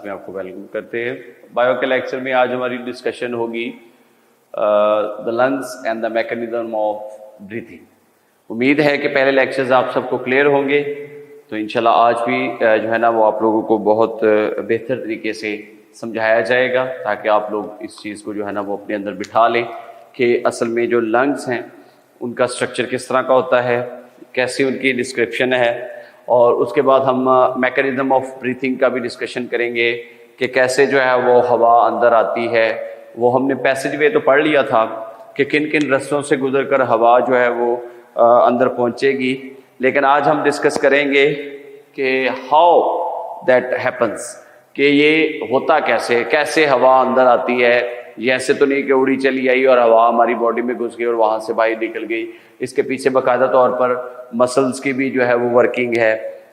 में आपको वेलकम करते हैं। बायो के लेक्चर में आज हमारी डिस्कशन होगी the lungs and the mechanism of breathing. उम्मीद है कि पहले लेक्चर्स आप सबको क्लियर होंगे, तो इंशाल्लाह आज भी जो है ना वो आप लोगों को बहुत बेहतर तरीके से समझाया जाएगा, ताकि आप लोग इस चीज़ को जो है ना वो अपने अंदर बिठा लें कि असल में जो लंग्स हैं उनका स्ट्रक्चर किस तरह का होता है, कैसी उनकी डिस्क्रिप्शन है, और उसके बाद हम मैकेनिज्म ऑफ ब्रीथिंग का भी डिस्कशन करेंगे कि कैसे जो है वो हवा अंदर आती है। वो हमने पैसेज वे तो पढ़ लिया था कि किन किन रास्तों से गुजरकर हवा जो है वो अंदर पहुंचेगी, लेकिन आज हम डिस्कस करेंगे कि हाउ दैट हैपन्स, कि ये होता कैसे, कैसे हवा अंदर आती है। ये ऐसे तो नहीं कि उड़ी चली आई और हवा हमारी बॉडी में घुस गई और वहाँ से बाहर निकल गई। इसके पीछे बाकायदा तौर पर मसल्स की भी जो है वो वर्किंग है,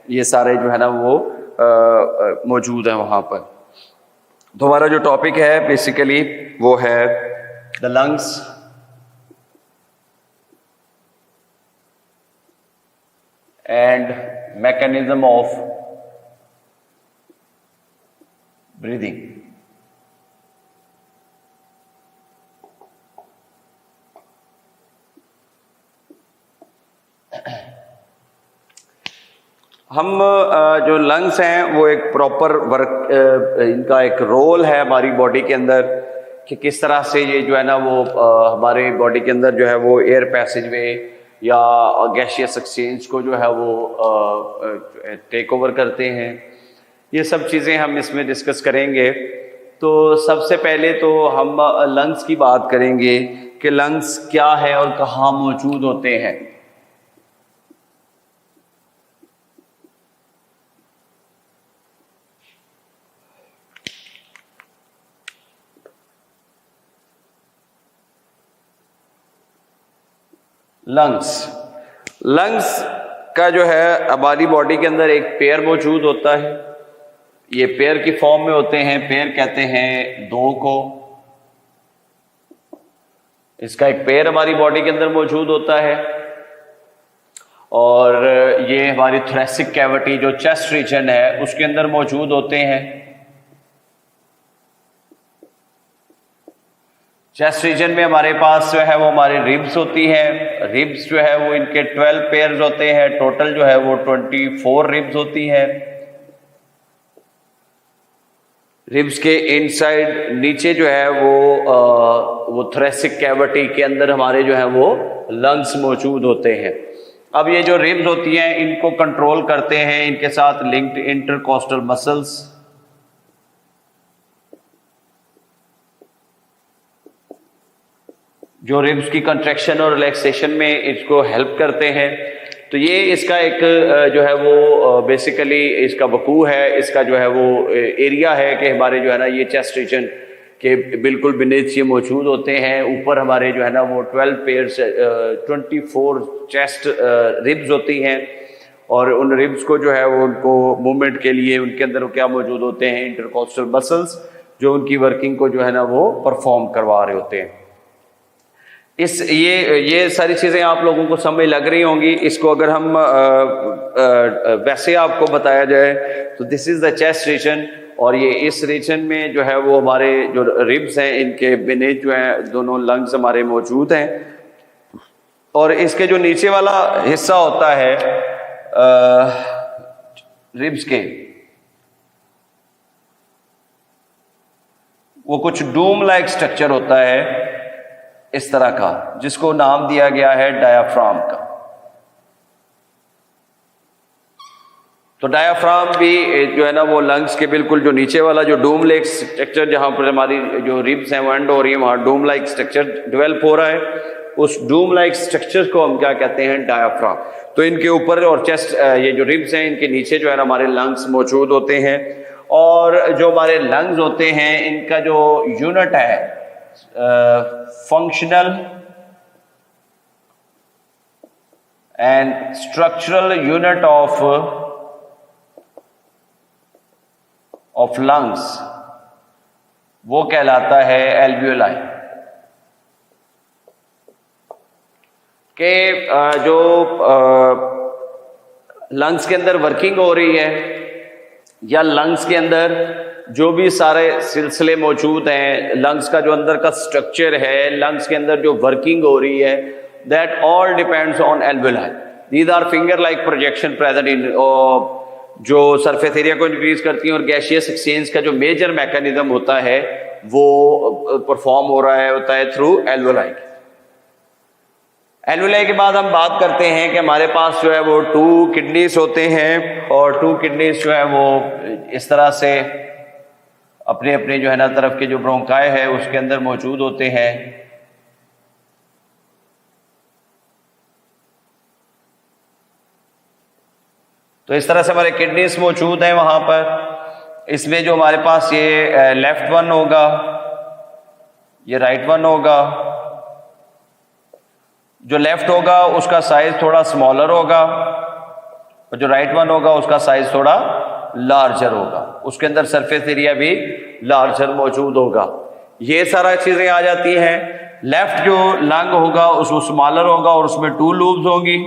ये सारे जो है ना वो मौजूद है वहाँ पर। तो हमारा जो टॉपिक है बेसिकली वो है the lungs and mechanism of breathing. हम जो लंग्स हैं वो एक प्रॉपर वर्क, इनका एक रोल है हमारी बॉडी के अंदर कि किस तरह से ये जो है ना वो हमारे बॉडी के अंदर जो है वो एयर पैसेज वे या गैसियस एक्सचेंज को जो है वो टेक ओवर करते हैं। ये सब चीज़ें हम इसमें डिस्कस करेंगे। तो सबसे पहले तो हम लंग्स की बात करेंगे कि लंग्स क्या है और कहाँ मौजूद होते हैं। लंग्स का जो है हमारी बॉडी के अंदर एक पेयर मौजूद होता है। ये पेयर की फॉर्म में होते हैं, पेयर कहते हैं दो को। इसका एक पेयर हमारी बॉडी के अंदर मौजूद होता है, और ये हमारी थोरेसिक कैविटी जो चेस्ट रीजन है उसके अंदर मौजूद होते हैं। चेस्ट रीजन में हमारे पास जो है वो हमारी रिब्स होती है। रिब्स जो है वो इनके 12 पेयर्स होते हैं, टोटल जो है वो 24 रिब्स होती है। रिब्स के इनसाइड नीचे जो है वो थोरेसिक कैविटी के अंदर हमारे जो है वो लंग्स मौजूद होते हैं। अब ये जो रिब्स होती हैं इनको कंट्रोल करते हैं इनके साथ लिंक्ड इंटरकोस्टल मसल्स। जो रिब्स की कंट्रैक्शन और रिलैक्सेशन में इसको हेल्प करते हैं। तो ये इसका एक जो है वो बेसिकली इसका वकू है, इसका जो है वो एरिया है कि हमारे जो है ना ये चेस्ट रीजन के बिल्कुल बीनीथ ये मौजूद होते हैं। ऊपर हमारे जो है ना वो 12 पेयर्स 24 चेस्ट रिब्स होती हैं, और उन रिब्स को जो है वो उनको मूवमेंट के लिए उनके अंदर क्या मौजूद होते हैं, इंटरकोस्टल मसल्स, जो उनकी वर्किंग को जो है ना वो परफॉर्म करवा रहे होते हैं। ये सारी चीज़ें आप लोगों को समझ लग रही होंगी। इसको अगर हम वैसे आपको बताया जाए तो this is the chest region, और ये इस रीजन में जो है वो हमारे जो रिब्स हैं इनके बीनीथ जो है दोनों लंग्स हमारे मौजूद हैं। और इसके जो नीचे वाला हिस्सा होता है रिब्स के, वो कुछ डूम लाइक स्ट्रक्चर होता है इस तरह का, जिसको नाम दिया गया है डायाफ्राम का। तो डायाफ्राम भी जो है ना वो लंग्स के बिल्कुल जो नीचे वाला जो डूम लाइक स्ट्रक्चर, जहां पर हमारी जो रिब्स हैं वो एंड हो रही है, वहां डूम लाइक स्ट्रक्चर डेवलप हो रहा है। उस डूम लाइक स्ट्रक्चर को हम क्या कहते हैं, डायाफ्राम। तो इनके ऊपर और चेस्ट, ये जो रिब्स हैं इनके नीचे जो है ना हमारे लंग्स मौजूद होते हैं। और जो हमारे लंग्स होते हैं इनका जो यूनिट है functional and structural unit of lungs, वो कहलाता है एल्वियोलाई। के जो लंग्स के अंदर वर्किंग हो रही है या लंग्स के अंदर जो भी सारे सिलसिले मौजूद हैं, लंग्स का जो अंदर का स्ट्रक्चर है, लंग्स के अंदर जो वर्किंग हो रही है, that all depends on alveoli. These are finger like projection present in, जो सरफेस एरिया को इंक्रीज करती हैं, और गैसियस एक्सचेंज का जो मेजर मैकेनिज्म होता है वो परफॉर्म हो रहा है होता है थ्रू एल्वेलाई। एल्वेलाई के बाद हम बात करते हैं कि हमारे पास जो है वो 2 किडनीज होते हैं, और 2 किडनीज जो है वो इस तरह से अपने अपने जो है ना तरफ के जो ब्रोंकाई है उसके अंदर मौजूद होते हैं। तो इस तरह से हमारे किडनीज मौजूद हैं वहां पर। इसमें जो हमारे पास ये लेफ्ट वन होगा, ये राइट वन होगा। जो लेफ्ट होगा उसका साइज थोड़ा स्मॉलर होगा, और जो राइट वन होगा उसका साइज थोड़ा लार्जर होगा, उसके अंदर सरफेस एरिया भी लार्जर मौजूद होगा। ये सारा चीजें आ जाती हैं। लेफ्ट जो लंग होगा उसमें स्मॉलर होगा और उसमें 2 लूब्स होंगी,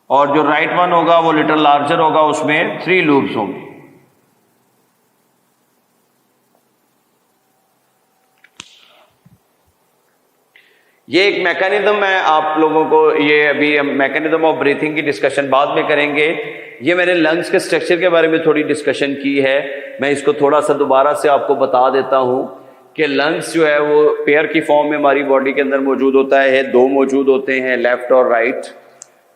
और जो राइट वन होगा वो लिटिल लार्जर होगा, उसमें 3 लूब्स होंगी। ये एक मैकेनिज्म है आप लोगों को, ये अभी हम मैकेनिज्म ऑफ ब्रीथिंग की डिस्कशन बाद में करेंगे। ये मैंने लंग्स के स्ट्रक्चर के बारे में थोड़ी डिस्कशन की है, मैं इसको थोड़ा सा दोबारा से आपको बता देता हूं कि लंग्स जो है वो पेयर की फॉर्म में हमारी बॉडी के अंदर मौजूद होता है। 2 मौजूद होते हैं, लेफ्ट और राइट।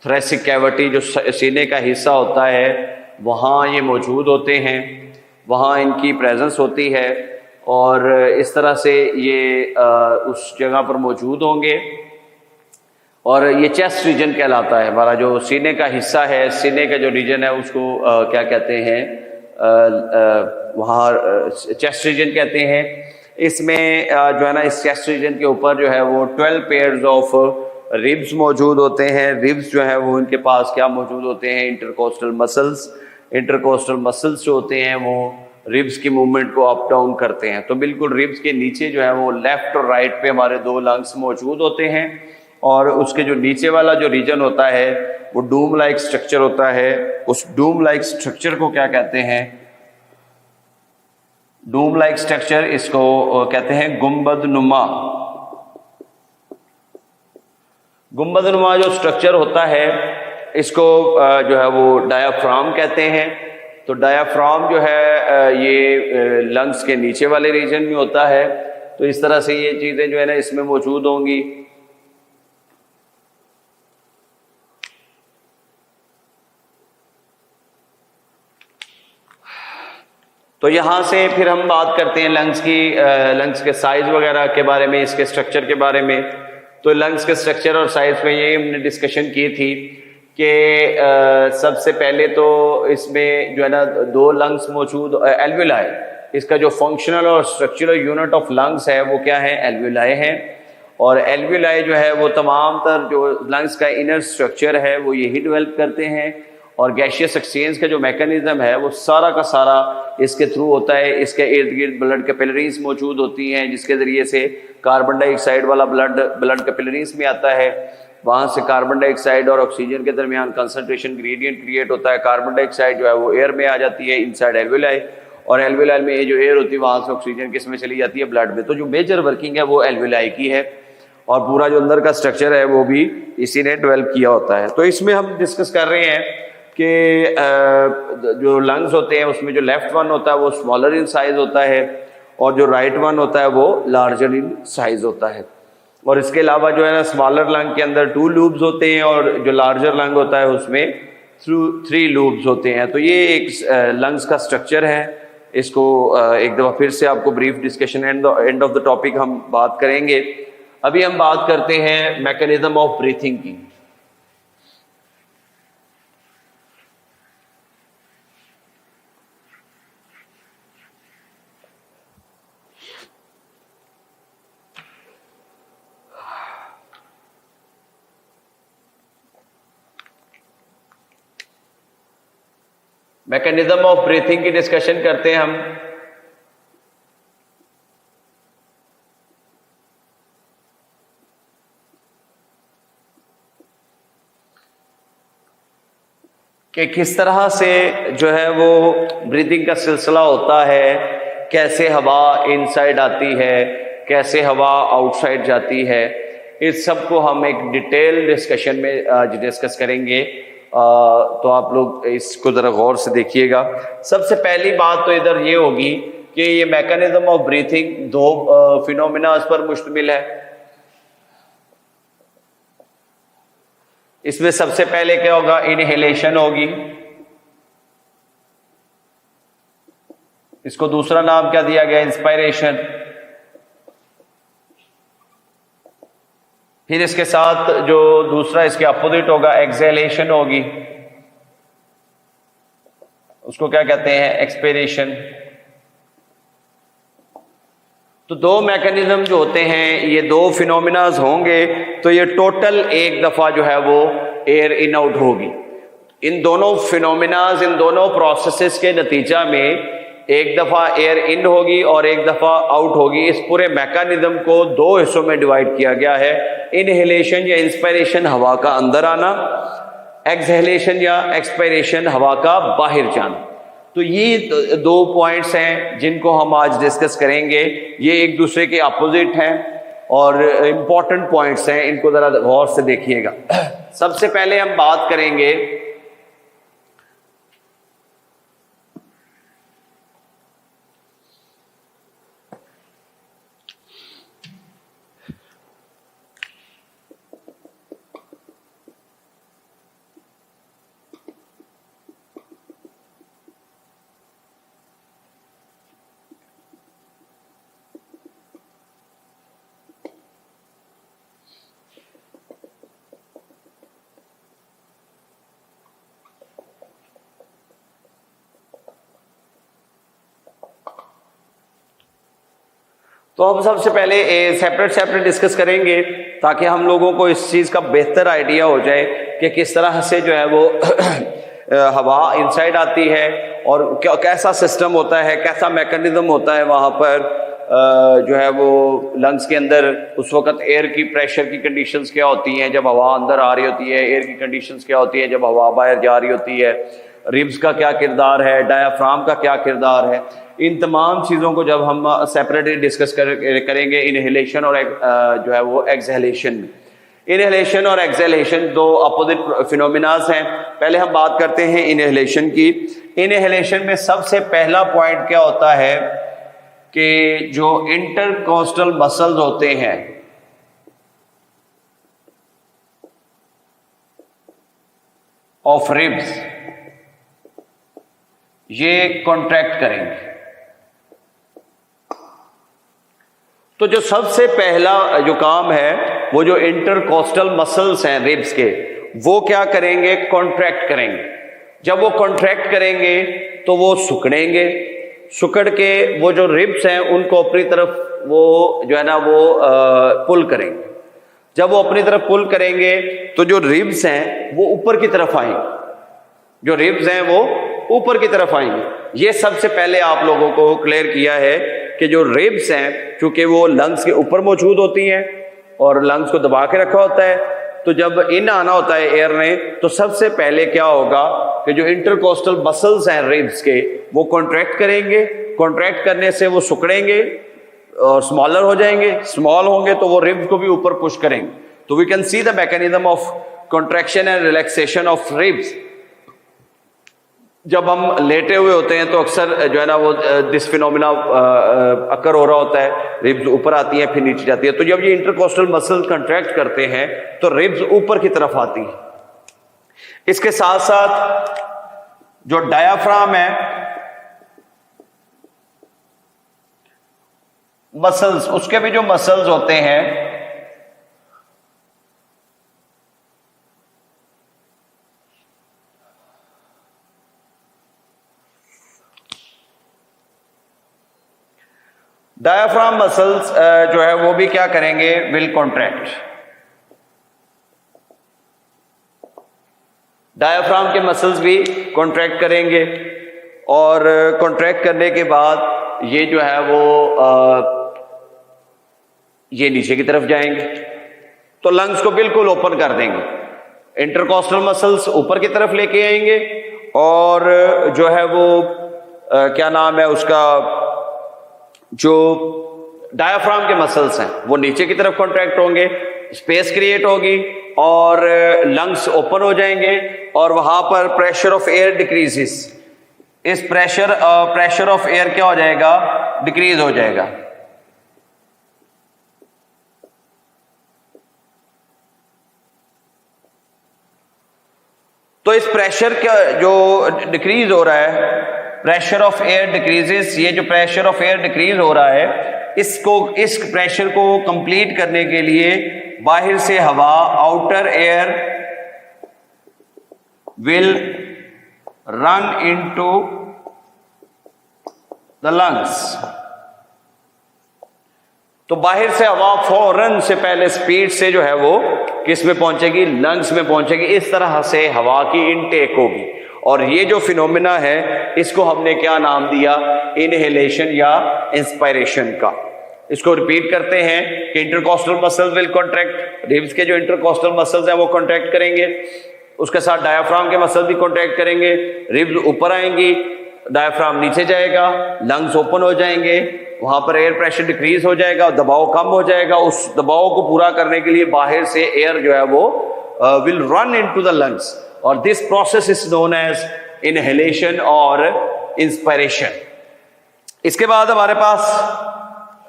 थोरेसिक कैविटी जो सीने का हिस्सा होता है वहाँ ये मौजूद होते हैं, वहाँ इनकी प्रेजेंस होती है, और इस तरह से ये उस जगह पर मौजूद होंगे। और ये चेस्ट रीजन कहलाता है, हमारा जो सीने का हिस्सा है, सीने का जो रीजन है उसको क्या कहते हैं, वहाँ चेस्ट रीजन कहते हैं। इसमें जो है ना इस चेस्ट रीजन के ऊपर जो है वो 12 पेयर्स ऑफ रिब्स मौजूद होते हैं। रिब्स जो है वो इनके पास क्या मौजूद होते हैं, इंटरकोस्टल मसल्स। इंटरकोस्टल मसल्स जो होते हैं वो रिब्स की मूवमेंट को अप डाउन करते हैं। तो बिल्कुल रिब्स के नीचे जो है वो लेफ्ट और राइट पे हमारे 2 लंग्स मौजूद होते हैं, और उसके जो नीचे वाला जो रीजन होता है वो डूम लाइक स्ट्रक्चर होता है। उस डूम लाइक स्ट्रक्चर को क्या कहते हैं, डूम लाइक स्ट्रक्चर, इसको कहते हैं गुंबद नुमा। गुंबद नुमा जो स्ट्रक्चर होता है इसको जो है वो डायाफ्राम कहते हैं। तो डायाफ्राम जो है ये लंग्स के नीचे वाले रीजन में होता है। तो इस तरह से ये चीजें जो है ना इसमें मौजूद होंगी। तो यहां से फिर हम बात करते हैं लंग्स की, लंग्स के साइज वगैरह के बारे में, इसके स्ट्रक्चर के बारे में। तो लंग्स के स्ट्रक्चर और साइज में ये हमने डिस्कशन की थी कि सबसे पहले तो इसमें जो है ना 2 लंग्स मौजूद, एल्वेलाई, इसका जो फंक्शनल और स्ट्रक्चरल यूनिट ऑफ लंग्स है वो क्या है, एल्वेलाई है। और एल्वेलाई जो है वो तमाम तर जो लंग्स का इनर स्ट्रक्चर है वो यही डेवलप करते हैं, और गैसियस एक्सचेंज का जो मैकेनिज्म है वो सारा का सारा इसके थ्रू होता है। इसके इर्द गिर्द ब्लड कैपिलरीज मौजूद होती हैं, जिसके ज़रिए से कार्बन डाइऑक्साइड वाला ब्लड कैपिलरीज में आता है। वहाँ से कार्बन डाइऑक्साइड और ऑक्सीजन के दरमियान कंसंट्रेशन ग्रेडियंट क्रिएट होता है। कार्बन डाइऑक्साइड जो है वो एयर में आ जाती है इनसाइड एल्वेलाई, और एल्वेलाई में ये जो एयर होती है वहाँ से ऑक्सीजन किस में चली जाती है, ब्लड में। तो जो मेजर वर्किंग है वो एल्वेलाई की है, और पूरा जो अंदर का स्ट्रक्चर है वो भी इसी ने डेवलप किया होता है। तो इसमें हम डिस्कस कर रहे हैं कि जो लंग्स होते हैं उसमें जो लेफ्ट वन होता है वो स्मॉलर इन साइज होता है, और जो राइट वन होता है वो लार्जर इन साइज होता है। और इसके अलावा जो है ना स्मॉलर लंग के अंदर 2 लूब्स होते हैं, और जो लार्जर लंग होता है उसमें 3 लूब्स होते हैं। तो ये एक लंग्स का स्ट्रक्चर है। इसको एक दफ़ा फिर से आपको brief discussion end of the topic हम बात करेंगे। अभी हम बात करते हैं मैकेनिज्म ऑफ ब्रीथिंग की। मैकेनिज्म ऑफ ब्रीथिंग की डिस्कशन करते हैं हम। कि किस तरह से जो है वो ब्रीदिंग का सिलसिला होता है, कैसे हवा इनसाइड आती है, कैसे हवा आउटसाइड जाती है, इस सब को हम एक डिटेल डिस्कशन में आज डिस्कस करेंगे। तो आप लोग इसको ज़रा गौर से देखिएगा। सबसे पहली बात तो इधर ये होगी कि ये मैकेनिज्म ऑफ ब्रीथिंग दो फिनोमिना पर मुश्तमिल है। इसमें सबसे पहले क्या होगा, इनहेलेशन होगी। इसको दूसरा नाम क्या दिया गया, इंस्पायरेशन। फिर इसके साथ जो दूसरा इसके अपोजिट होगा, एक्सहेलेशन होगी। उसको क्या कहते हैं, एक्सपिरेशन। तो दो मैकेनिज्म जो होते हैं, ये दो फिनोमिनाज होंगे, तो ये टोटल एक दफा जो है वो एयर इन आउट होगी। इन दोनों फिनोमिनाज, इन दोनों प्रोसेसेस के नतीजा में एक दफा एयर इन होगी और एक दफा आउट होगी। इस पूरे मैकेनिज्म को दो हिस्सों में डिवाइड किया गया है। इनहेलेशन या इंस्पायरेशन, हवा का अंदर आना, एक्सहेलेशन या एक्सपायरेशन, हवा का बाहर जाना। तो ये दो पॉइंट्स हैं जिनको हम आज डिस्कस करेंगे। ये एक दूसरे के अपोजिट हैं और इंपॉर्टेंट पॉइंट्स हैं, इनको जरा गौर से देखिएगा। सबसे पहले हम बात करेंगे तो हम सबसे पहले सेपरेट डिस्कस करेंगे ताकि हम लोगों को इस चीज़ का बेहतर आइडिया हो जाए कि किस तरह से जो है वो हवा इनसाइड आती है और कैसा सिस्टम होता है, कैसा मैकेनिज्म होता है वहाँ पर जो है वो लंग्स के अंदर। उस वक्त एयर की प्रेशर की कंडीशंस क्या होती हैं जब हवा अंदर आ रही होती है, एयर की कंडीशंस क्या होती है जब हवा बाहर जा रही होती है, रिब्स का क्या किरदार है, डायाफ्राम का क्या किरदार है। इन तमाम चीज़ों को जब हम सेपरेटली डिस्कस करेंगे इनहेलेशन और जो है वो एक्सहेलेशन में। इनहेलेशन और एक्सहेलेशन दो अपोजिट फिनोमिनाज हैं। पहले हम बात करते हैं इनहेलेशन की। इनहेलेशन में सबसे पहला पॉइंट क्या होता है कि जो इंटरकोस्टल मसल्स होते हैं ऑफ रिब्स, ये कॉन्ट्रैक्ट करेंगे। तो जो सबसे पहला जो काम है वो जो इंटरकोस्टल मसल्स हैं रिब्स के, वो क्या करेंगे, कॉन्ट्रैक्ट करेंगे। जब वो कॉन्ट्रैक्ट करेंगे तो वो सुकड़ेंगे। सुकड़ के वो जो रिब्स हैं उनको अपनी तरफ वो जो है ना वो पुल करेंगे। जब वो अपनी तरफ पुल करेंगे तो जो रिब्स हैं वो ऊपर की तरफ आएंगे। जो रिब्स हैं वो ऊपर की तरफ आएंगे। ये सबसे पहले आप लोगों को क्लियर किया है कि जो रिब्स हैं चूंकि वो लंग्स के ऊपर मौजूद होती हैं और लंग्स को दबा के रखा होता है, तो जब इन आना होता है एयर ने, तो सबसे पहले क्या होगा कि जो इंटरकोस्टल मसल्स हैं रिब्स के वो कॉन्ट्रैक्ट करेंगे। कॉन्ट्रैक्ट करने से वो सुकड़ेंगे और स्मॉलर हो जाएंगे। स्मॉल होंगे तो वो रिब्स को भी ऊपर पुश करेंगे। तो we can see the mechanism of contraction and relaxation of ribs. जब हम लेटे हुए होते हैं तो अक्सर जो है ना वो दिस फिनोमिना अकर हो रहा होता है, रिब्स ऊपर आती है फिर नीचे जाती है। तो जब ये इंटरकोस्टल मसल कंट्रैक्ट करते हैं तो रिब्स ऊपर की तरफ आती है। इसके साथ साथ जो डायाफ्राम है, मसल्स, उसके भी जो मसल्स होते हैं डायाफ्राम मसल्स जो है वो भी क्या करेंगे, विल कॉन्ट्रैक्ट। डायाफ्राम के मसल्स भी कॉन्ट्रैक्ट करेंगे और कॉन्ट्रैक्ट करने के बाद ये जो है वो ये नीचे की तरफ जाएंगे तो लंग्स को बिल्कुल ओपन कर देंगे। इंटरकोस्टल मसल्स ऊपर की तरफ लेके आएंगे और जो है वो क्या नाम है उसका, जो डायाफ्राम के मसल्स हैं वो नीचे की तरफ कॉन्ट्रैक्ट होंगे, स्पेस क्रिएट होगी और लंग्स ओपन हो जाएंगे और वहां पर प्रेशर ऑफ एयर डिक्रीजेस। इस प्रेशर ऑफ एयर क्या हो जाएगा, डिक्रीज हो जाएगा। तो इस प्रेशर का जो डिक्रीज हो रहा है, प्रेशर ऑफ एयर डिक्रीजेस, ये जो प्रेशर ऑफ एयर डिक्रीज हो रहा है, इस प्रेशर को कंप्लीट करने के लिए बाहर से हवा, outer air will run into the lungs. तो बाहर से हवा फौरन से पहले स्पीड से जो है वो किस में पहुंचेगी, लंग्स में पहुंचेगी। इस तरह से हवा की इनटेक होगी और ये जो फिनोमिना है इसको हमने क्या नाम दिया, इनहेलेशन या इंस्पायरेशन का। इसको रिपीट करते हैं कि intercostal muscles will contract, ribs के जो इंटरकोस्टल मसल्स हैं वो कॉन्ट्रैक्ट करेंगे, उसके साथ डायाफ्राम के मसल भी कॉन्ट्रैक्ट करेंगे, रिब्स ऊपर आएंगी, डायाफ्राम नीचे जाएगा, लंग्स ओपन हो जाएंगे, वहां पर एयर प्रेशर डिक्रीज हो जाएगा, दबाव कम हो जाएगा। उस दबाव को पूरा करने के लिए बाहर से एयर जो है वो will run into the lungs और this process is known as inhalation और इंस्पायरेशन। इसके बाद हमारे पास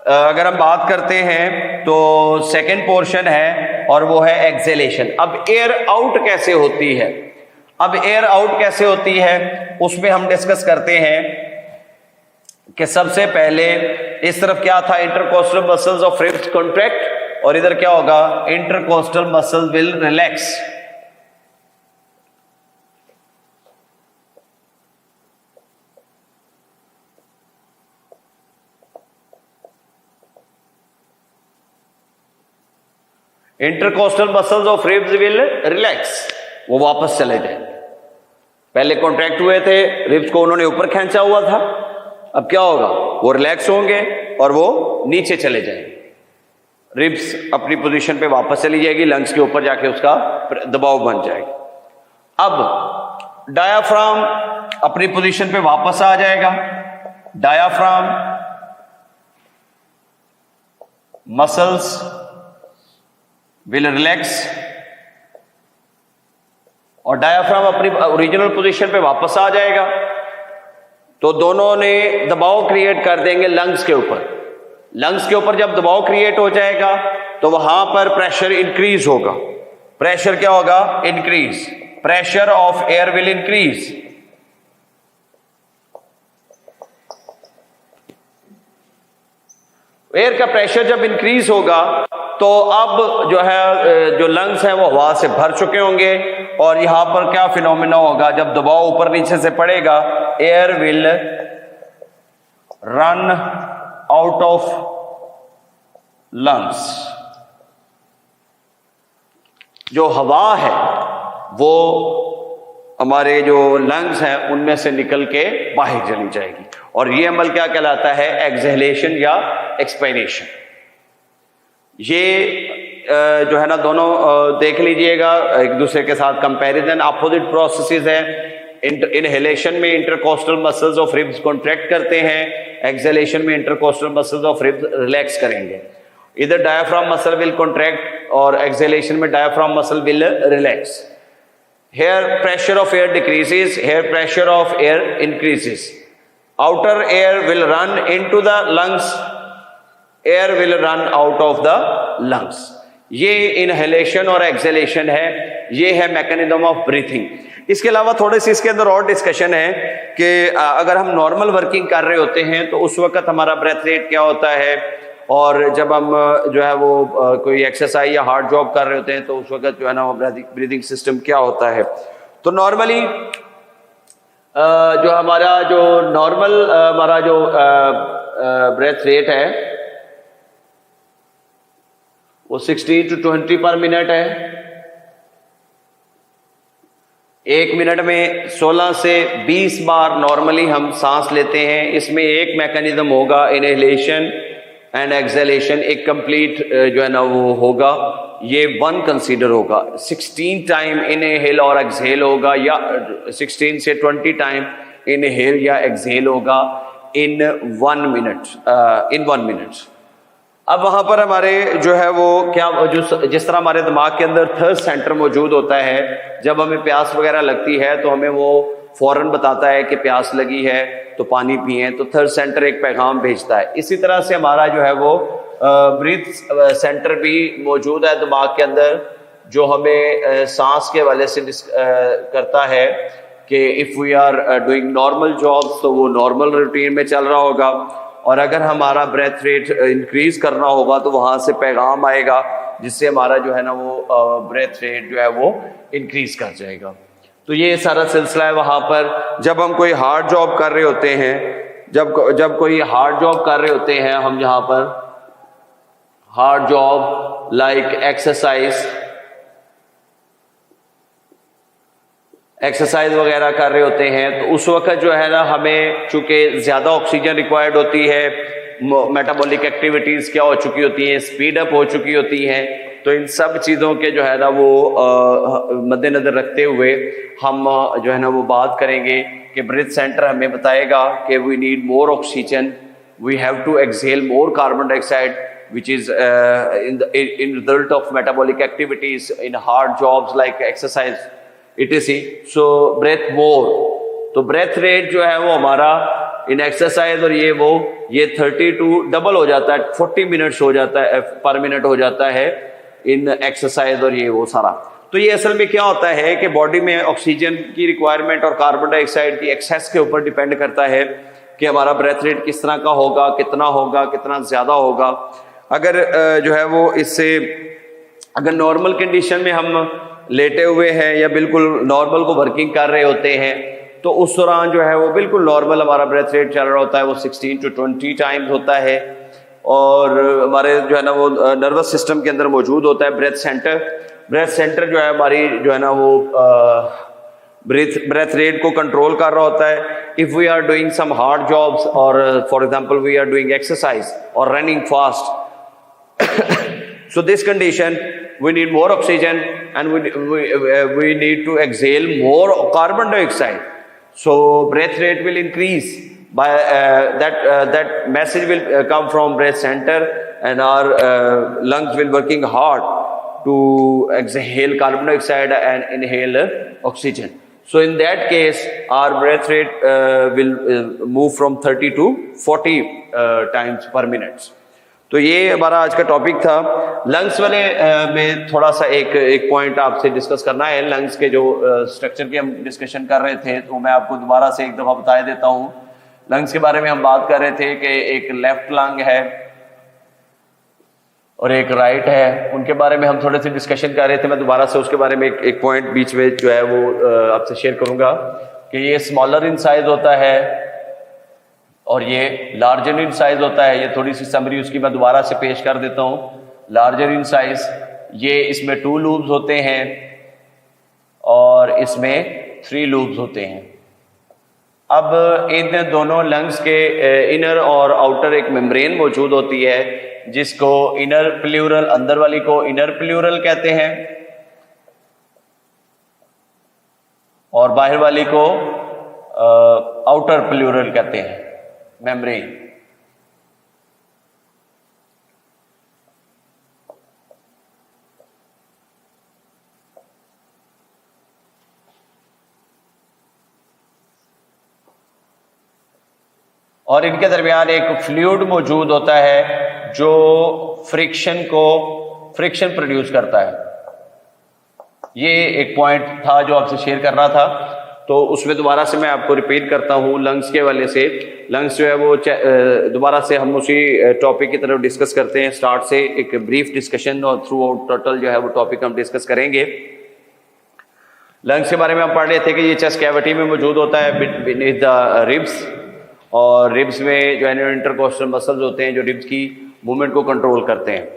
अगर हम बात करते हैं तो सेकेंड पोर्शन है और वो है एक्सेलेशन। अब एयर आउट कैसे होती है, अब एयर आउट कैसे होती है उसमें हम डिस्कस करते हैं कि सबसे पहले इस तरफ क्या था, intercostal muscles of ribs contract और इधर क्या होगा, intercostal muscle will relax. Intercostal muscles of ribs will relax, वो वापस चले जाएंगे। पहले कॉन्ट्रैक्ट हुए थे, रिब्स को उन्होंने ऊपर खींचा हुआ था, अब क्या होगा, वो रिलैक्स होंगे और वो नीचे चले जाएंगे। रिब्स अपनी पोजीशन पे वापस चली जाएगी, लंग्स के ऊपर जाके उसका दबाव बन जाएगा। अब डायाफ्राम अपनी पोजीशन पे वापस आ जाएगा, डायाफ्राम मसल्स विल रिलैक्स और डायाफ्राम अपनी ओरिजिनल पोजीशन पे वापस आ जाएगा। तो दोनों ने दबाव क्रिएट कर देंगे लंग्स के ऊपर। लंग्स के ऊपर जब दबाव क्रिएट हो जाएगा तो वहां पर प्रेशर इंक्रीज होगा। प्रेशर क्या होगा, increase, pressure of air will increase. Air का प्रेशर जब इंक्रीज होगा तो अब जो है जो लंग्स हैं वो हवा से भर चुके होंगे और यहां पर क्या फिनोमिना होगा, जब दबाव ऊपर नीचे से पड़ेगा, air will run out of lungs. जो हवा है वो हमारे जो लंग्स हैं उनमें से निकल के बाहर चली जाएगी और ये अमल क्या कहलाता है, एक्सहेलेशन या एक्सपायरेशन। ये जो है ना दोनों देख लीजिएगा एक दूसरे के साथ कंपैरिजन, अपोजिट प्रोसेसेस हैं। इनहेलेशन में intercostal muscles of ribs contract करते हैं, एक्सहेलेशन में intercostal muscles of ribs relax करेंगे। इधर डायाफ्राम मसल विल कॉन्ट्रैक्ट और एक्सहेलेशन में diaphragm muscle will relax. Here pressure of air decreases, here pressure of air increases. Outer air will run into the lungs, air will run out of the lungs. ये inhalation और exhalation है, ये है mechanism of breathing. इसके अलावा थोड़े से इसके अंदर और डिस्कशन है कि अगर हम नॉर्मल वर्किंग कर रहे होते हैं तो उस वक्त हमारा ब्रेथ रेट क्या होता है और जब हम जो है वो कोई एक्सरसाइज या हार्ड जॉब कर रहे होते हैं तो उस वक्त जो है ना वो ब्रीदिंग सिस्टम क्या होता है। तो नॉर्मली जो हमारा जो नॉर्मल हमारा जो ब्रेथ रेट है वो 16 to 20 पर मिनट है। एक मिनट में 16 से 20 बार नॉर्मली हम सांस लेते हैं। इसमें एक मैकेनिज्म होगा इनहेलेशन एंड एक्सहेलेशन एक कंप्लीट जो है ना वो होगा, ये 1 कंसीडर होगा। 16 टाइम इनहेल और एक्सहेल होगा, या 16 से 20 टाइम इनहेल या एक्सहेल होगा इन 1 मिनट। अब वहां पर हमारे जो है वो क्या, जो जिस तरह हमारे दिमाग के अंदर थर्स्ट सेंटर मौजूद होता है, जब हमें प्यास वगैरह लगती है तो हमें वो फौरन बताता है कि प्यास लगी है तो पानी पिए, तो थर्ड सेंटर एक पैगाम भेजता है। इसी तरह से हमारा जो है वो ब्रीथ सेंटर भी मौजूद है दिमाग के अंदर, जो हमें सांस के हवाले से करता है कि if we are doing normal jobs तो वो नॉर्मल रूटीन में चल रहा होगा, और अगर हमारा ब्रेथ रेट इंक्रीज करना होगा तो वहाँ से पैगाम आएगा जिससे हमारा जो है ना वो ब्रेथ रेट जो है वो इंक्रीज कर जाएगा। तो ये सारा सिलसिला है। वहाँ पर जब हम कोई हार्ड जॉब कर रहे होते हैं, जब कोई हार्ड जॉब कर रहे होते हैं, हम यहाँ पर हार्ड जॉब लाइक एक्सरसाइज वगैरह कर रहे होते हैं, तो उस वक्त जो है ना हमें चूंकि ज़्यादा ऑक्सीजन रिक्वायर्ड होती है, मेटाबॉलिक एक्टिविटीज़ क्या हो चुकी होती हैं, स्पीड अप हो चुकी होती हैं, तो इन सब चीज़ों के जो है ना वो मद्देनज़र रखते हुए हम जो है ना वो बात करेंगे कि ब्रीथ सेंटर हमें बताएगा कि we need more oxygen, we have to exhale more carbon dioxide which is in result of metabolic activities in hard jobs like exercise etc. So breath more, तो breath rate जो है वो हमारा इन exercise और ये 32 डबल हो जाता है, 40 मिनट्स हो जाता है पर मिनट हो जाता है इन एक्सरसाइज और ये वो सारा। तो ये असल में क्या होता है कि बॉडी में ऑक्सीजन की रिक्वायरमेंट और कार्बन डाइऑक्साइड की एक्सेस के ऊपर डिपेंड करता है कि हमारा ब्रेथ रेट किस तरह का होगा, कितना ज़्यादा होगा। अगर जो है वो इससे अगर नॉर्मल कंडीशन में हम लेटे हुए हैं या बिल्कुल नॉर्मल को वर्किंग कर रहे होते हैं, तो उस दौरान जो है वो बिल्कुल नॉर्मल हमारा ब्रेथ रेट चल रहा होता है, वो 16 to 20 टाइम्स होता है। और हमारे जो है ना वो नर्वस सिस्टम के अंदर मौजूद होता है ब्रेथ सेंटर जो है हमारी जो है ना वो ब्रेथ रेट को कंट्रोल कर रहा होता है। If we are doing some hard jobs और for example we are doing exercise और running fast, so this condition we need more oxygen and we need to exhale more carbon dioxide, so breath rate will increase by that message will come from breath center, and our lungs will working hard to exhale carbon dioxide and inhale oxygen. So in that case our breath rate will move from 30 to 40 times per minute. तो ये हमारा आज का topic था। Lungs वाले में थोड़ा सा एक पॉइंट आपसे डिस्कस करना है। लंग्स के जो स्ट्रक्चर की हम डिस्कशन कर रहे थे, तो मैं आपको दोबारा से एक दफ़ा बता देता हूँ। लंग्स के बारे में हम बात कर रहे थे कि एक लेफ्ट लंग है और एक राइट है, उनके बारे में हम थोड़े से डिस्कशन कर रहे थे। मैं दोबारा से उसके बारे में एक पॉइंट बीच में जो है वो आपसे शेयर करूँगा कि ये स्मॉलर इन साइज होता है और ये लार्जर इन साइज होता है। ये थोड़ी सी समरी उसकी मैं दोबारा से पेश कर देता हूँ। लार्जर इन साइज, ये इसमें 2 लूब्स होते हैं और इसमें 3 लूब्स होते हैं। अब इन दोनों लंग्स के इनर और आउटर एक मेम्ब्रेन मौजूद होती है, जिसको इनर प्लूरल, अंदर वाली को इनर प्लूरल कहते हैं और बाहर वाली को आउटर प्लूरल कहते हैं, मेम्ब्रेन। और इनके दरमियान एक फ्लूइड मौजूद होता है जो फ्रिक्शन प्रोड्यूस करता है। ये एक पॉइंट था जो आपसे शेयर करना था, तो उसमें दोबारा से मैं आपको रिपीट करता हूँ। लंग्स के वाले से, लंग्स जो है वो दोबारा से हम उसी टॉपिक की तरफ डिस्कस करते हैं। स्टार्ट से एक ब्रीफ डिस्कशन और थ्रू आउट टोटल जो है वो टॉपिक हम डिस्कस करेंगे। लंग्स के बारे में हम पढ़ रहे थे कि ये चेस्ट कैविटी में मौजूद होता है बीनीथ द रिब्स, और रिब्स में जो है इंटरकोस्टल मसल्स होते हैं जो रिब्स की मूवमेंट को कंट्रोल करते हैं।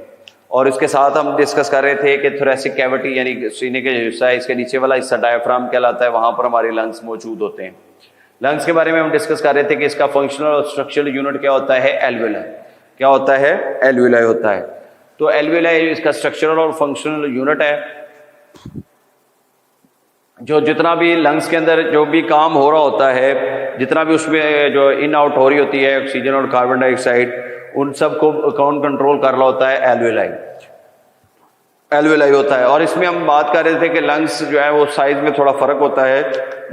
और इसके साथ हम डिस्कस कर रहे थे कि थोरेसिक कैविटी यानी सीने के हिस्सा, इसके नीचे वाला हिस्सा डायफ्राम कहलाता है, वहाँ पर हमारे लंग्स मौजूद होते हैं। लंग्स के बारे में हम डिस्कस कर रहे थे कि इसका फंक्शनल और स्ट्रक्चरल यूनिट क्या होता है, एल्वेलर। क्या होता है, एल्वियोलाई होता है। तो एल्वियोलाई इसका स्ट्रक्चरल और फंक्शनल यूनिट है। जो जितना भी लंग्स के अंदर जो भी काम हो रहा होता है, जितना भी उसमें जो इन आउट हो रही होती है ऑक्सीजन और कार्बन डाइऑक्साइड, उन सब को कौन कंट्रोल कर रहा होता है, एल्वियोलाई। एल्वियोलाई होता है। और इसमें हम बात कर रहे थे कि लंग्स जो है वो साइज में थोड़ा फर्क होता है।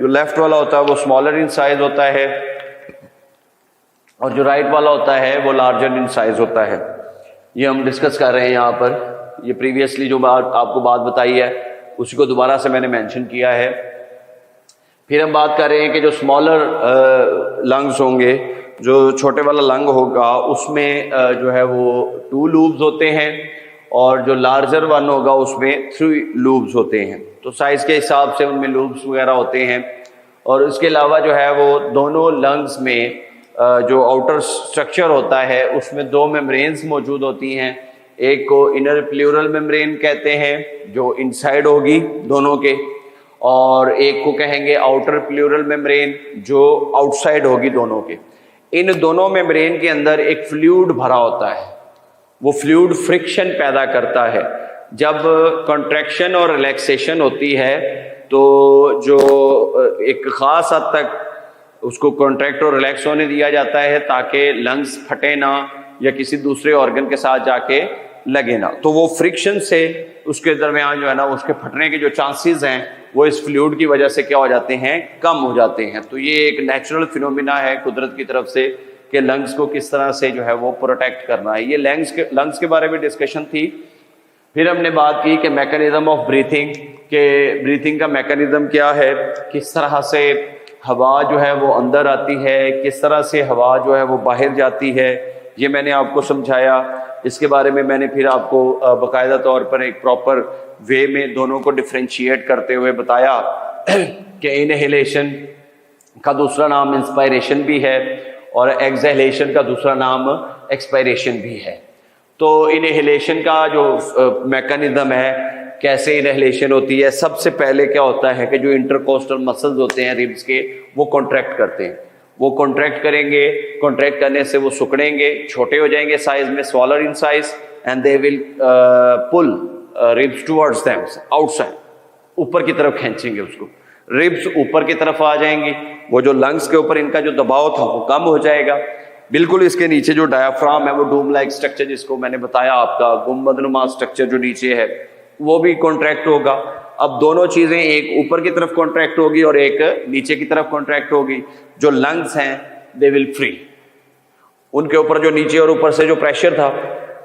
जो लेफ्ट वाला होता है वो स्मॉलर इन साइज होता है और जो राइट वाला होता है वो लार्जर इन साइज होता है। ये हम डिस्कस कर रहे हैं यहाँ पर। ये प्रीवियसली जो बात आपको बात बताई है उसी को दोबारा से मैंने मेंशन किया है। फिर हम बात कर रहे हैं कि जो स्मॉलर लंग्स होंगे, जो छोटे वाला लंग होगा उसमें जो है वो 2 लूब्स होते हैं और जो लार्जर वन होगा उसमें 3 लूब्स होते हैं। तो साइज के हिसाब से उनमें लूब्स वगैरह होते हैं। और इसके अलावा जो है वो दोनों लंग्स में जो आउटर स्ट्रक्चर होता है उसमें 2 मेम्ब्रेन्स मौजूद होती हैं। एक को इनर प्लूरल मेम्ब्रेन कहते हैं जो इनसाइड होगी दोनों के, और एक को कहेंगे आउटर प्लूरल मेम्ब्रेन जो आउटसाइड होगी दोनों के। इन दोनों मेम्ब्रेन के अंदर एक फ्लूइड भरा होता है। वो फ्लूइड फ्रिक्शन पैदा करता है। जब कॉन्ट्रैक्शन और रिलैक्सेशन होती है तो जो एक ख़ास हद तक उसको कॉन्ट्रैक्ट और रिलैक्स होने दिया जाता है ताकि लंग्स फटे ना या किसी दूसरे ऑर्गन के साथ जाके लगे ना। तो वो फ्रिक्शन से उसके दरमियान जो है ना उसके फटने के जो चांसेस हैं वो इस फ्लूइड की वजह से क्या हो जाते हैं, कम हो जाते हैं। तो ये एक नेचुरल फिनोमिना है कुदरत की तरफ से कि लंग्स को किस तरह से जो है वो प्रोटेक्ट करना है। ये लंग्स के बारे में डिस्कशन थी। फिर हमने बात की कि मैकेनिज्म ऑफ ब्रीथिंग, के ब्रीथिंग का मैकेनिज्म क्या है, किस तरह से हवा जो है वो अंदर आती है, किस तरह से हवा जो है वो बाहर जाती है, ये मैंने आपको समझाया। इसके बारे में मैंने फिर आपको बाकायदा तौर पर एक प्रॉपर वे में दोनों को डिफ्रेंशिएट करते हुए बताया कि इनहेलेशन का दूसरा नाम इंस्पायरेशन भी है और एक्सहेलेशन का दूसरा नाम एक्सपायरेशन भी है। तो इनहेलेशन का जो मैकेनिज्म है, कैसे इनहेलेशन होती है, सबसे पहले क्या होता है कि जो इंटरकोस्टल मसल्स होते हैं रिब्स के वो कॉन्ट्रैक्ट करते हैं। वो कॉन्ट्रैक्ट करेंगे, कॉन्ट्रैक्ट करने से वो सिकुड़ेंगे, छोटे हो जाएंगे साइज में, smaller in size, and they will pull ribs towards them outside, ऊपर की तरफ खींचेंगे उसको। रिब्स ऊपर की तरफ आ जाएंगी। वो जो लंग्स के ऊपर इनका जो दबाव था वो कम हो जाएगा। बिल्कुल इसके नीचे जो डायाफ्राम है वो डूम लाइक स्ट्रक्चर जिसको मैंने बताया आपका गुंबदनुमा स्ट्रक्चर जो नीचे है वो भी कॉन्ट्रैक्ट होगा। अब दोनों चीजें, एक ऊपर की तरफ कॉन्ट्रैक्ट होगी और एक नीचे की तरफ कॉन्ट्रैक्ट होगी। जो लंग्स हैं दे विल फ्री, उनके ऊपर जो नीचे और ऊपर से जो प्रेशर था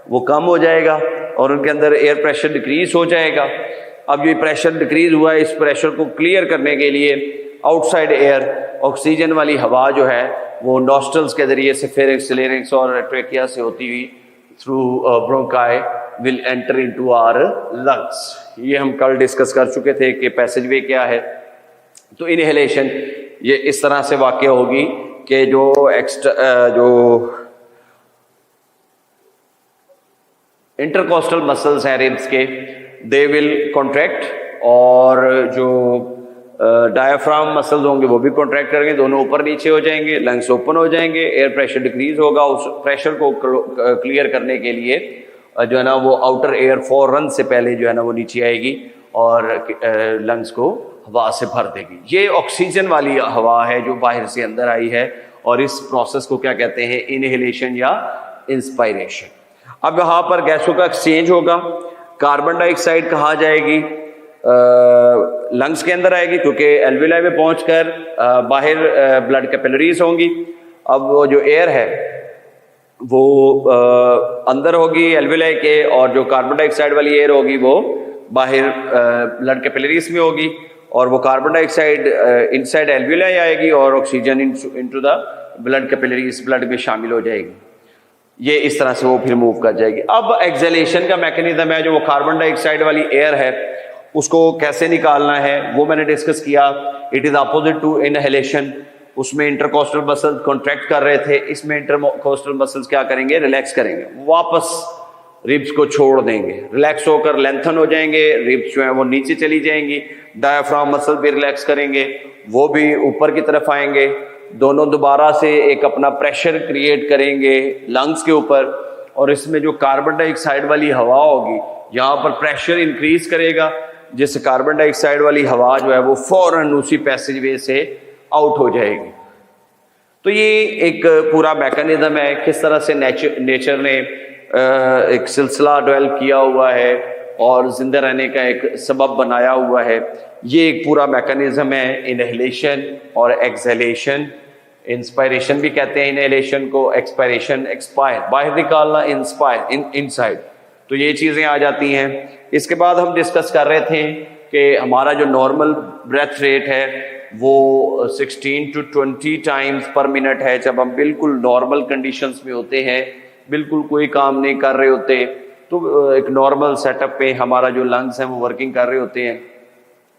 वो कम हो जाएगा और उनके अंदर एयर प्रेशर डिक्रीज हो जाएगा। अब ये प्रेशर डिक्रीज हुआ है, इस प्रेशर को क्लियर करने के लिए आउटसाइड एयर, ऑक्सीजन वाली हवा जो है वो नॉस्ट्रल्स के जरिए से फेरिंक्स, लेरिंक्स और ट्रेकिया से होती हुई through bronchi will enter into our lungs. ये हम कल डिस्कस कर चुके थे कि पैसेजवे क्या है। तो इनहेलेशन ये इस तरह से वाक़ होगी कि जो इंटरकोस्टल मसल्स हैं रिब्स के, दे विल कॉन्ट्रैक्ट, और जो डायाफ्राम मसल्स होंगे वो भी कॉन्ट्रैक्ट करेंगे, दोनों ऊपर नीचे हो जाएंगे, लंग्स ओपन हो जाएंगे, एयर प्रेशर डिक्रीज होगा। उस प्रेशर को क्लियर करने के लिए जो है ना वो आउटर एयर फौरन से पहले जो है ना वो नीचे आएगी और लंग्स को हवा से भर देगी। ये ऑक्सीजन वाली हवा है जो बाहर से अंदर आई है और इस प्रोसेस को क्या कहते हैं, इनहेलेशन या इंस्पायरेशन। अब यहाँ पर गैसों का एक्सचेंज होगा। कार्बन डाइऑक्साइड कहाँ जाएगी, लंग्स के अंदर आएगी क्योंकि एल्वियोलाई में पहुंचकर बाहर ब्लड कैपिलरीज होंगी। अब वो जो एयर है वो अंदर होगी एल्वियोलाई के, और जो कार्बन डाइऑक्साइड वाली एयर होगी वो बाहर ब्लड कैपिलरीज में होगी, और वो कार्बन डाइऑक्साइड इनसाइड एल्वियोलाई आएगी और oxygen into the blood capillaries, blood में शामिल हो जाएगी। ये इस तरह से वो फिर मूव कर जाएगी। अब एक्सहेलेशन का मैकेनिज्म है, जो वो कार्बन डाइऑक्साइड वाली एयर है उसको कैसे निकालना है वो मैंने डिस्कस किया। It is opposite to inhalation. उसमें इंटरकोस्टल मसल्स कॉन्ट्रैक्ट कर रहे थे, इसमें इंटरकोस्टल मसल्स क्या करेंगे, रिलैक्स करेंगे, वापस रिब्स को छोड़ देंगे, रिलैक्स होकर लेंथन हो जाएंगे, रिब्स जो है वो नीचे चली जाएंगी। डायाफ्राम मसल भी रिलैक्स करेंगे, वो भी ऊपर की तरफ आएंगे, दोनों दोबारा से एक अपना प्रेशर क्रिएट करेंगे लंग्स के ऊपर, और इसमें जो कार्बन डाइऑक्साइड वाली हवा होगी यहाँ पर प्रेशर इंक्रीज करेगा, जिससे कार्बन डाइऑक्साइड वाली हवा जो है वो फौरन उसी पैसेज वे से आउट हो जाएगी। तो ये एक पूरा मैकेनिज्म है, किस तरह से नेचर ने एक सिलसिला डेवलप किया हुआ है और जिंदा रहने का एक सबब बनाया हुआ है। ये एक पूरा मैकेनिज्म है, इनहेलेशन और एक्सहेलेशन। इंस्पायरेशन भी कहते हैं इनहेलेशन को, एक्सपायरेशन एक्सपायर, बाहर निकालना, इंस्पायर इनसाइड। तो ये चीज़ें आ जाती हैं। इसके बाद हम डिस्कस कर रहे थे कि हमारा जो नॉर्मल ब्रेथ रेट है वो 16 to 20 टाइम्स पर मिनट है। जब हम बिल्कुल नॉर्मल कंडीशंस में होते हैं, बिल्कुल कोई काम नहीं कर रहे होते, तो एक नॉर्मल सेटअप पे हमारा जो लंग्स हैं वो वर्किंग कर रहे होते हैं।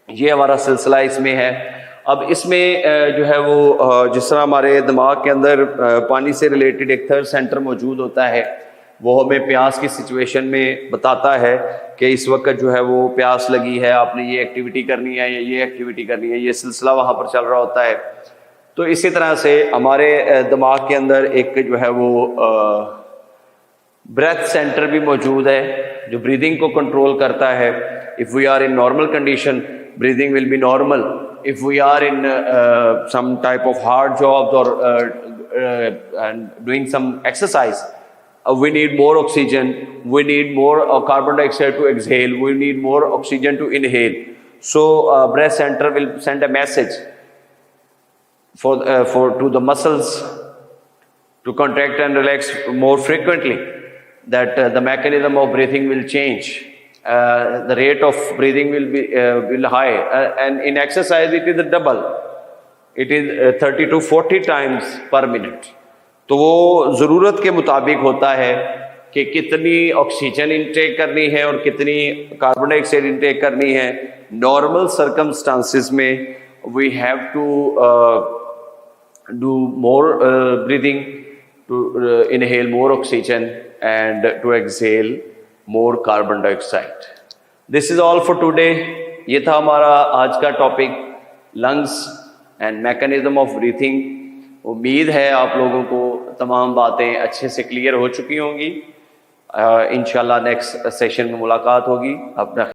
ये हमारा सिलसिला इसमें है। अब इसमें जो है वो जिस तरह हमारे दिमाग के अंदर पानी से रिलेटेड एक थर्ड सेंटर मौजूद होता है, वो हमें प्यास की सिचुएशन में बताता है कि इस वक्त जो है वो प्यास लगी है, आपने ये एक्टिविटी करनी है या ये एक्टिविटी करनी है, ये सिलसिला वहाँ पर चल रहा होता है। तो इसी तरह से हमारे दिमाग के अंदर एक जो है वो ब्रेथ सेंटर भी मौजूद है जो ब्रीदिंग को कंट्रोल करता है। If we are in normal condition, breathing will be normal. If we are in some type of hard jobs और doing some exercise, we need more oxygen, we need more carbon dioxide to exhale, we need more oxygen to inhale. So breath center will send a message for to the muscles to contract and relax more frequently, that the mechanism of breathing will change, the rate of breathing will high, and in exercise it is a double, it is 30 to 40 times per minute. तो वो ज़रूरत के मुताबिक होता है कि कितनी oxygen intake करनी है और कितनी कार्बन डाइऑक्साइड इंटेक करनी है। नॉर्मल सर्कमस्टांसिस में we have to do more breathing, to inhale more oxygen and to exhale more carbon dioxide. This is all for today. ये था हमारा आज का topic, lungs and mechanism of breathing. उम्मीद है आप लोगों को तमाम बातें अच्छे से क्लियर हो चुकी होंगी। इंशाल्लाह नेक्स्ट सेशन में मुलाकात होगी। अपना